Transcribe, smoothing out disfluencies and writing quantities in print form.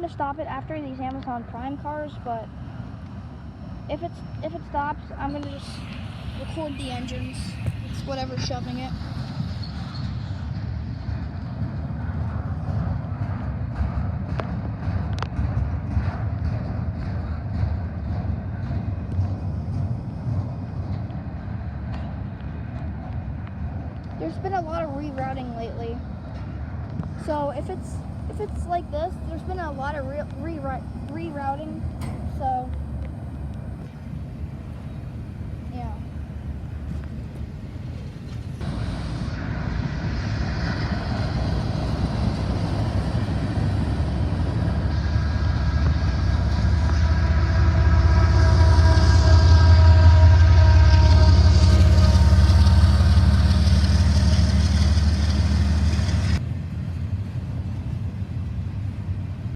to stop it after these Amazon Prime cars, but if it stops, I'm gonna just record the engines. It's whatever's shoving it. There's been a lot of rerouting lately. So if it's like this, there's been a lot of rerouting. So